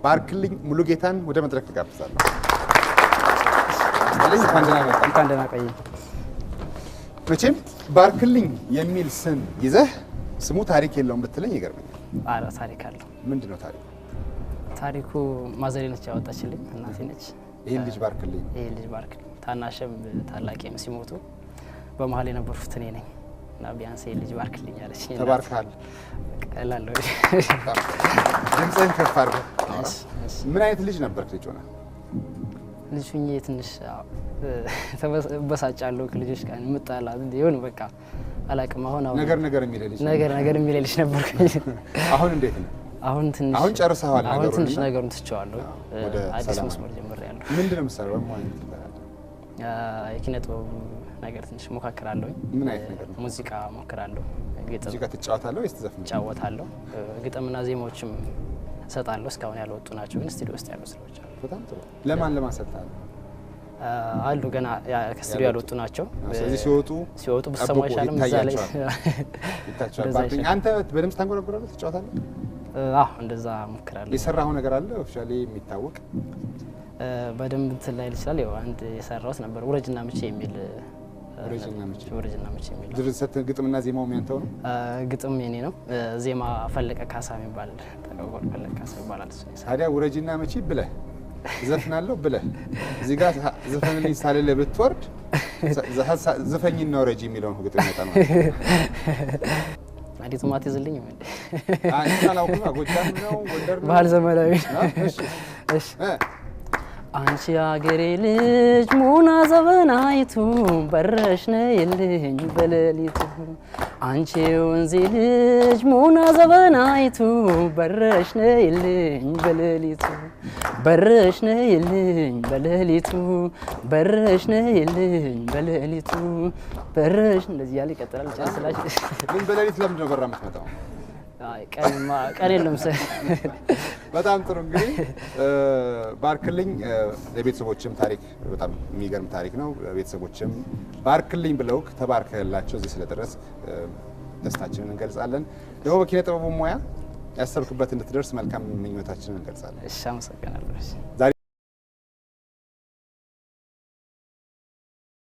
ባርክልኝ ሙሉጌታን ወደ መድረክ ጋብዛለሁ። እንኳን ደህና ቆይ። መቼም ባርክልኝ የሚል ስም ይዘህ ስሙ ታሪክ የለውም ብትለኝ ይገርመኛል። አረ ታሪክ አለው። ምንድነው ታሪኩ? ታሪኩ ማዘሬ ነች ያወጣችልኝ፣ እናቴ ነች። ይሄን ልጅ ባርክልኝ ታናሽም ታላቄም ሲሞቱ በመሀል የነበርኩት እኔ ነኝ እና ቢያንስ ይሄን ልጅ ባርክልኝ አለች። ተባርካል። ቀላለው ድምፅህን ከፍ አድርገህ። ምን አይነት ልጅ ነበርክ? ልጅ ሆነ ልጅ ሁኜ ትንሽ ተበሳጫለሁ ከልጆች ጋር የምጣላ ይሁን በቃ አላቅም። አሁን ነገር የሚል ልጅ ነበርኩ። አሁን እንዴት ነው? አሁን ጨርሰዋል? አሁን ትንሽ ነገሩን ትቼዋለሁ። አዲስ መስመር ጀምሬያለሁ። ምንድን ነው የምትሰራው? የኪነ ጥበብ ነገር ትንሽ ሞካክራለሁ። ምን አይነት ነገር ነው? ሙዚቃ ሞክራለሁ። ሙዚቃ ትጫወታለህ ወይስ ትዘፍናለህ? እጫወታለሁ። ግጥምና ዜማዎችም እሰጣለሁ። እስካሁን ያልወጡ ናቸው ግን ስቱዲዮ ውስጥ ያሉ ስራዎች አሉ። በጣም ጥሩ። ለማን ሰጥታለህ? አሉ ገና ከስቱዲዮ ያልወጡ ናቸው። ስለዚህ ሲወጡ ብትሰማ አይሻልም? እዛ ላይ ይታያቸዋል። አንተ በደምብ ታንጎራጉራለህ? ትጫወታለህ? እንደዛ ሞክራለሁ። የሰራኸው ነገር አለ ኦፊሻሊ የሚታወቅ? በደንብ እንትን ላይ ይችላል። ያው አንድ የሰራሁት ነበር ውረጅና ምቼ የሚል ድርሰት ግጥምና ዜማው ያንተው ነው? ግጥም የኔ ነው። ዜማ ፈለቀ ካሳ የሚባል ተቀበል ፈለቀ ካሳ ይባላል። ታዲያ ውረጅና ምቼ ብለህ ዘፍናለሁ ብለህ እዚህ ጋር ዘፈንልኝ ሳልልህ ብትወርድ ዘፈኝና ውረጅ የሚለውን ግጥም ይመጣ ነው። አዲቱ ማትይዝልኝ እንዴ? አላውቅም። ጎጃም ነው ጎንደር ነው? ባህል ዘመናዊ። እሺ አንቺ አገሬ ልጅ ሙና ዘበናይቱ በረሽ ነይልኝ በሌሊቱ። አንቺ ወንዜ ልጅ ሙና ዘበናይቱ በረሽ ነይልኝ በሌሊቱ። በረሽ ነይልኝ በሌሊቱ በረሽ ነይልኝ በሌሊቱ በረሽ። እንደዚህ ያለ ይቀጥላል። ጫስላችሁ ምን በሌሊት ለምንድን ነው በራ የምትመጣው? ቀን የለም። በጣም ጥሩ። እንግዲህ ባርክልኝ የቤተሰቦችም ታሪክ በጣም የሚገርም ታሪክ ነው። ቤተሰቦችም ባርክልኝ ብለው ተባርከላቸው እዚህ ስለደረስክ ደስታችንን እንገልጻለን። ደግሞ በኪነ ጥበቡ ሙያ ያሰብክበት እንድትደርስ መልካም ምኞታችንን እንገልጻለን። እሺ፣ አመሰግናለሁ።